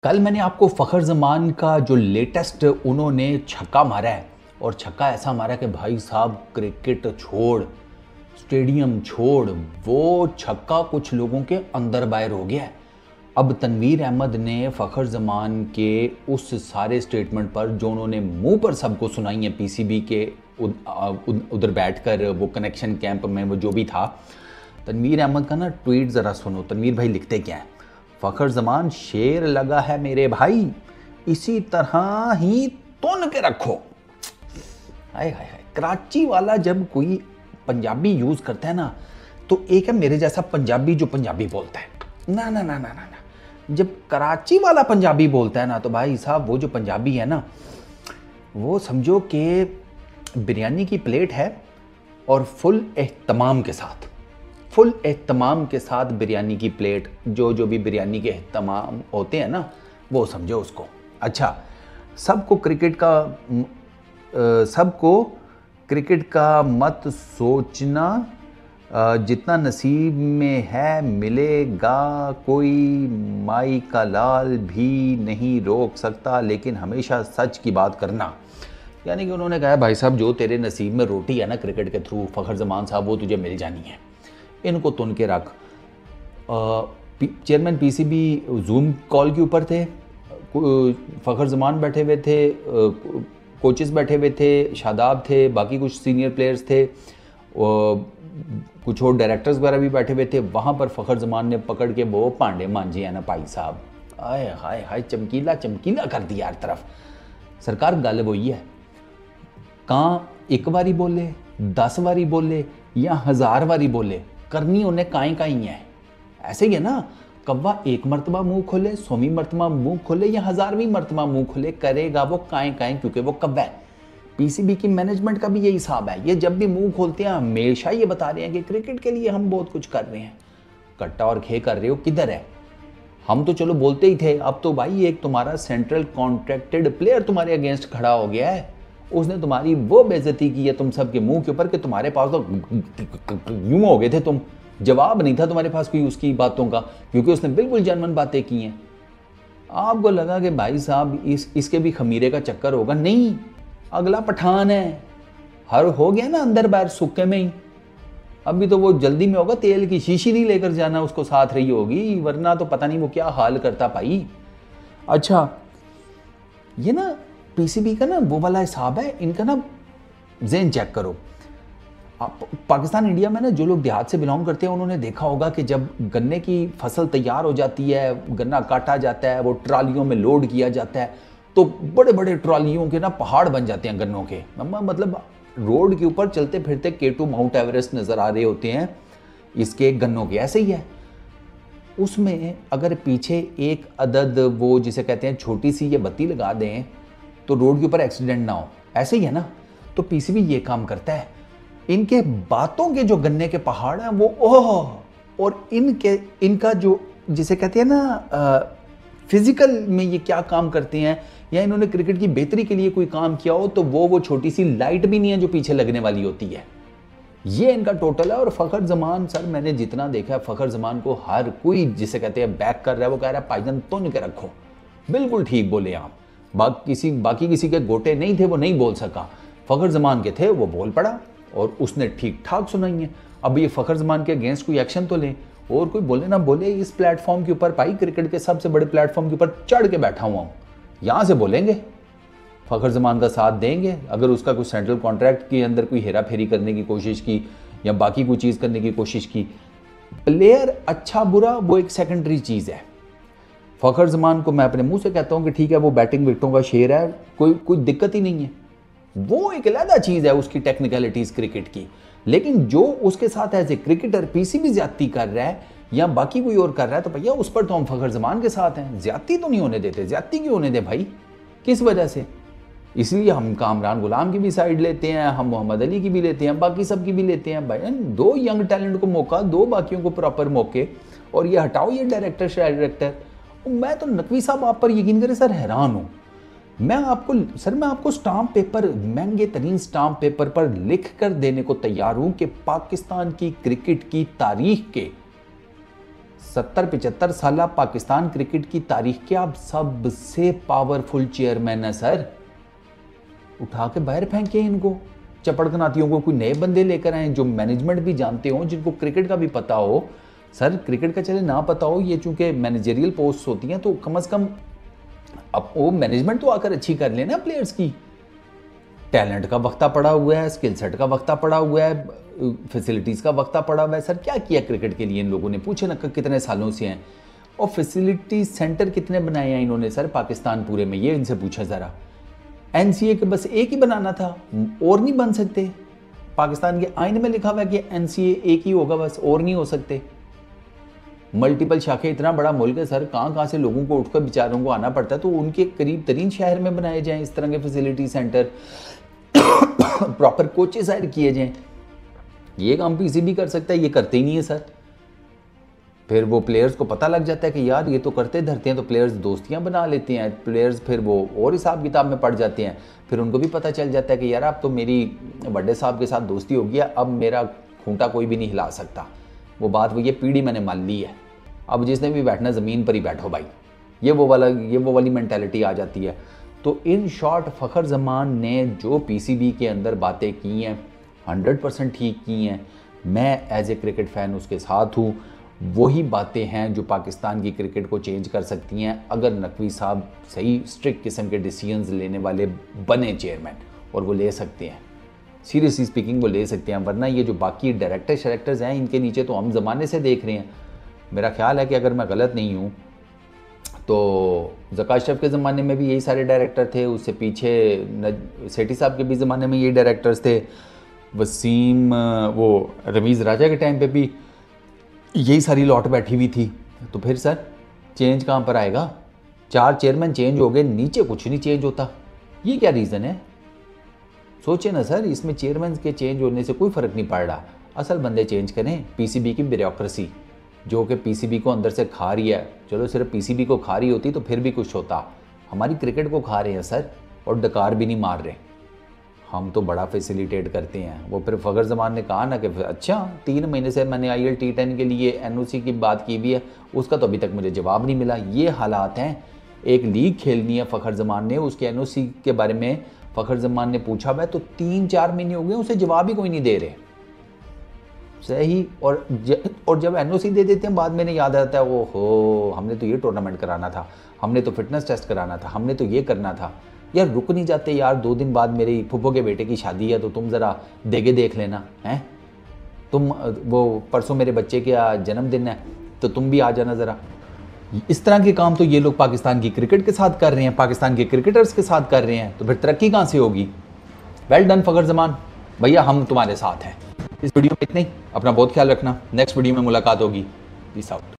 कल मैंने आपको फ़खर ज़मान का जो लेटेस्ट उन्होंने छक्का मारा है और छक्का ऐसा मारा कि भाई साहब क्रिकेट छोड़, स्टेडियम छोड़, वो छक्का कुछ लोगों के अंदर बाहर हो गया है। अब तनवीर अहमद ने फ़खर ज़मान के उस सारे स्टेटमेंट पर जो उन्होंने मुंह पर सबको सुनाई है पीसीबी के उधर बैठकर वो कनेक्शन कैंप में वो जो भी था, तनवीर अहमद का ना ट्वीट ज़रा सुनो। तनवीर भाई लिखते क्या है, फ़खर ज़मान शेर लगा है मेरे भाई, इसी तरह ही तुन के रखो। हाय हाय हाय, कराची वाला जब कोई पंजाबी यूज़ करता है ना, तो एक है मेरे जैसा पंजाबी जो पंजाबी बोलता है, ना ना ना ना ना ना, जब कराची वाला पंजाबी बोलता है ना, तो भाई साहब वो जो पंजाबी है ना, वो समझो कि बिरयानी की प्लेट है और फुल एहतमाम के साथ बिरयानी की प्लेट, जो भी बिरयानी के एहतमाम होते हैं ना, वो समझो उसको। अच्छा, सबको क्रिकेट का मत सोचना, जितना नसीब में है मिलेगा, कोई माई का लाल भी नहीं रोक सकता, लेकिन हमेशा सच की बात करना। यानी कि उन्होंने कहा भाई साहब, जो तेरे नसीब में रोटी है ना क्रिकेट के थ्रू, फ़खर ज़मान साहब, वो तुझे मिल जानी है, इनको तुन के रख। चेयरमैन पीसीबी जूम कॉल के ऊपर थे, फ़खर ज़मान बैठे हुए थे, कोचेस बैठे हुए थे, शादाब थे, बाकी कुछ सीनियर प्लेयर्स थे, कुछ और डायरेक्टर्स वगैरह भी बैठे हुए थे। वहाँ पर फ़खर ज़मान ने पकड़ के वो पांडे मांझे हैं ना भाई साहब, आए हाय हाय, चमकीला चमकीला कर दिया हर तरफ। सरकार गल वही है, कहाँ एक बारी बोले, 10 बारी बोले या 1000 बारी बोले, करनी उन्हें काई काई है। ऐसे ही है ना, कौवा एक मरतबा मुंह खोले, 100वीं मरतबा मुंह खोले या 1000वीं मरतबा मुंह खोले, करेगा वो काई काई, क्योंकि वो कौवा है। पीसीबी की मैनेजमेंट का भी यही हिसाब है, ये जब भी मुंह खोलते हैं हमेशा ये बता रहे हैं कि क्रिकेट के लिए हम बहुत कुछ कर रहे हैं। कट्टा और खे कर रहे हो किधर है? हम तो चलो बोलते ही थे, अब तो भाई एक तुम्हारा सेंट्रल कॉन्ट्रैक्टेड प्लेयर तुम्हारे अगेंस्ट खड़ा हो गया है, उसने तुम्हारी वो बेइज्जती की है तुम सबके मुंह के ऊपर कि तुम्हारे पास तो यूं हो गए थे तुम, जवाब नहीं था तुम्हारे पास कोई उसकी बातों का, क्योंकि उसने बिल्कुल जेन्युइन बातें की हैं। आपको लगा कि भाई साहब इसके भी खमीरे का चक्कर होगा, नहीं, अगला पठान है, हर हो गया ना अंदर बाहर सूखे में ही। अभी तो वो जल्दी में होगा, तेल की शीशी नहीं लेकर जाना उसको साथ रही होगी, वरना तो पता नहीं वो क्या हाल करता भाई। अच्छा, ये ना पीसीबी का ना वो वाला हिसाब है इनका ना, ज़हन चेक करो। आप पाकिस्तान इंडिया में ना जो लोग देहात से बिलोंग करते हैं, उन्होंने देखा होगा कि जब गन्ने की फसल तैयार हो जाती है, गन्ना काटा जाता है, वो ट्रालियों में लोड किया जाता है, तो बड़े बड़े ट्रालियों के ना पहाड़ बन जाते हैं गन्नों के। मतलब रोड के ऊपर चलते फिरते K2 माउंट एवरेस्ट नज़र आ रहे होते हैं इसके गन्नों के। ऐसे ही है, उसमें अगर पीछे एक अदद वो जिसे कहते हैं छोटी सी ये बत्ती लगा दें तो रोड के ऊपर एक्सीडेंट ना हो, ऐसे ही है ना। तो पीसीबी ये काम करता है, इनके बातों के जो गन्ने के पहाड़ हैं वो ओह, और इनका जो जिसे कहते हैं ना फिजिकल में ये क्या काम करते हैं, या इन्होंने क्रिकेट की बेहतरी के लिए कोई काम किया हो, तो वो छोटी सी लाइट भी नहीं है जो पीछे लगने वाली होती है। ये इनका टोटल है। और फ़खर ज़मान सर, मैंने जितना देखा है, फ़खर ज़मान को हर कोई जिसे कहते हैं बैक कर रहा है, वो कह रहा है पाइजन तुन के रखो। बिल्कुल ठीक बोले आप, बाकी किसी के गोटे नहीं थे, वो नहीं बोल सका, फ़खर ज़मान के थे, वो बोल पड़ा और उसने ठीक ठाक सुनाई है। अब ये फ़खर ज़मान के अगेंस्ट कोई एक्शन तो लें, और कोई बोले ना बोले, इस प्लेटफॉर्म के ऊपर भाई, क्रिकेट के सबसे बड़े प्लेटफॉर्म के ऊपर चढ़ के बैठा हुआ हूँ, यहाँ से बोलेंगे, फ़खर ज़मान का साथ देंगे। अगर उसका कोई सेंट्रल कॉन्ट्रैक्ट के अंदर कोई हेरा फेरी करने की कोशिश की या बाकी कोई चीज़ करने की कोशिश की, प्लेयर अच्छा बुरा वो एक सेकेंडरी चीज़ है। फ़खर ज़मान को मैं अपने मुंह से कहता हूँ कि ठीक है, वो बैटिंग विकेटों का शेर है, कोई दिक्कत ही नहीं है, वो एक अलग चीज़ है उसकी टेक्निकलिटीज़ क्रिकेट की। लेकिन जो उसके साथ एज ए क्रिकेटर पीसीबी ज्यादती कर रहा है या बाकी कोई और कर रहा है, तो भैया उस पर तो हम फ़खर ज़मान के साथ हैं, ज्यादती तो नहीं होने देते। ज्यादती क्यों होने दे भाई, किस वजह से? इसलिए हम कामरान गुलाम की भी साइड लेते हैं, हम मोहम्मद अली की भी लेते हैं, बाकी सब की भी लेते हैं। भाई दो यंग टैलेंट को मौका दो, बाकियों को प्रॉपर मौके, और ये हटाओ ये डायरेक्टर। मैं तो नकवी साहब आप पर यकीन करें सर, हैरान हूँ। मैं आपको स्टाम्प पेपर, महंगे तरीन स्टाम्प पेपर पर लिख कर देने को तैयार हूं कि पाकिस्तान की क्रिकेट की तारीख के 70-75 साल पाकिस्तान क्रिकेट की तारीख के आप सबसे पावरफुल चेयरमैन है सर। उठा के बाहर फेंके इनको, चपड़कनातियों को कोई नए बंदे लेकर आए जो मैनेजमेंट भी जानते हो, जिनको क्रिकेट का भी पता हो। सर क्रिकेट का चले ना पता हो, ये चूंकि मैनेजरियल पोस्ट होती हैं तो कम से कम अब वो मैनेजमेंट तो आकर अच्छी कर लेना प्लेयर्स की। टैलेंट का वक्ता पड़ा हुआ है, स्किल सेट का वक्ता पड़ा हुआ है, फैसिलिटीज़ का वक्ता पड़ा हुआ है। सर क्या किया क्रिकेट के लिए इन लोगों ने, पूछे ना कितने सालों से हैं, और फैसिलिटी सेंटर कितने बनाए हैं इन्होंने सर पाकिस्तान पूरे में, ये इनसे पूछा ज़रा। एनसीए के बस एक ही बनाना था, और नहीं बन सकते। पाकिस्तान के आइन में लिखा हुआ है कि एनसीए एक ही होगा बस, और नहीं हो सकते। मल्टीपल शाखें, इतना बड़ा मुल्क है सर, कहाँ से लोगों को उठकर बेचारों को आना पड़ता है, तो उनके करीब तरीन शहर में बनाए जाएं इस तरह के facility centre, proper coaches hire किए जाएं। ये काम पीसीबी कर सकता है, ये करते ही नहीं है सर। फिर वो प्लेयर्स को पता लग जाता है कि यार ये तो करते धरते हैं, तो प्लेयर्स दोस्तियां बना लेते हैं, प्लेयर्स फिर वो और हिसाब किताब में पड़ जाते हैं। फिर उनको भी पता चल जाता है कि यार अब तो मेरी बड़े साहब के साथ दोस्ती हो गया, अब मेरा खूंटा कोई भी नहीं हिला सकता। वो बात वो ये पीढ़ी मैंने मान ली है, अब जिसने भी बैठना ज़मीन पर ही बैठो भाई, ये वो वाली मेंटालिटी आ जाती है। तो इन शॉर्ट फ़खर जमान ने जो पीसीबी के अंदर बातें की हैं 100% ठीक की हैं। मैं एज ए क्रिकेट फ़ैन उसके साथ हूँ। वही बातें हैं जो पाकिस्तान की क्रिकेट को चेंज कर सकती हैं, अगर नकवी साहब सही स्ट्रिक्ट किस्म के डिसीजंस लेने वाले बने चेयरमैन, और वो ले सकते हैं, सीरियसली स्पीकिंग वो ले सकते हैं। वरना ये जो बाकी डायरेक्टर्स हैं, इनके नीचे तो हम ज़माने से देख रहे हैं। मेरा ख्याल है कि अगर मैं गलत नहीं हूँ तो ज़का अशरफ के ज़माने में भी यही सारे डायरेक्टर थे, उससे पीछे सेठी साहब के भी ज़माने में यही डायरेक्टर्स थे, वसीम वो रमीज़ राजा के टाइम पे भी यही सारी लॉट बैठी हुई थी। तो फिर सर चेंज कहाँ पर आएगा? 4 चेयरमैन चेंज हो गए, नीचे कुछ नहीं चेंज होता, ये क्या रीज़न है? सोचे ना सर, इसमें चेयरमैन के चेंज होने से कोई फ़र्क नहीं पड़ रहा, असल बंदे चेंज करें। पीसीबी की ब्यूरोक्रेसी जो कि पीसीबी को अंदर से खा रही है, चलो सिर्फ पीसीबी को खा रही होती तो फिर भी कुछ होता, हमारी क्रिकेट को खा रहे हैं सर, और डकार भी नहीं मार रहे। हम तो बड़ा फैसिलिटेट करते हैं। वो फिर फ़खर ज़मान ने कहा ना कि अच्छा 3 महीने से मैंने IL T10 के लिए NOC की बात की हुई है, उसका तो अभी तक मुझे जवाब नहीं मिला। ये हालात हैं, एक लीग खेलनी है फ़खर ज़मान ने, उसके NOC के बारे में फ़खर ज़मान ने पूछा हुआ है, तो 3-4 महीने हो गए उसे जवाब ही कोई नहीं दे रहे सही। और जब NOC दे देते हैं बाद में नहीं याद आता है, वो हो हमने तो ये टूर्नामेंट कराना था, हमने तो फिटनेस टेस्ट कराना था, हमने तो ये करना था। यार रुक नहीं जाते यार, 2 दिन बाद मेरी फुफ्फो के बेटे की शादी है, तो तुम ज़रा देख लेना हैं। तुम वो परसों मेरे बच्चे का जन्मदिन है, तो तुम भी आ जाना ज़रा। इस तरह के काम तो ये लोग पाकिस्तान की क्रिकेट के साथ कर रहे हैं, पाकिस्तान के क्रिकेटर्स के साथ कर रहे हैं, तो फिर तरक्की कहाँ से होगी? वेल डन फ़खर ज़मान भैया, हम तुम्हारे साथ हैं। इस वीडियो में इतना ही, अपना बहुत ख्याल रखना, नेक्स्ट वीडियो में मुलाकात होगी। Peace out.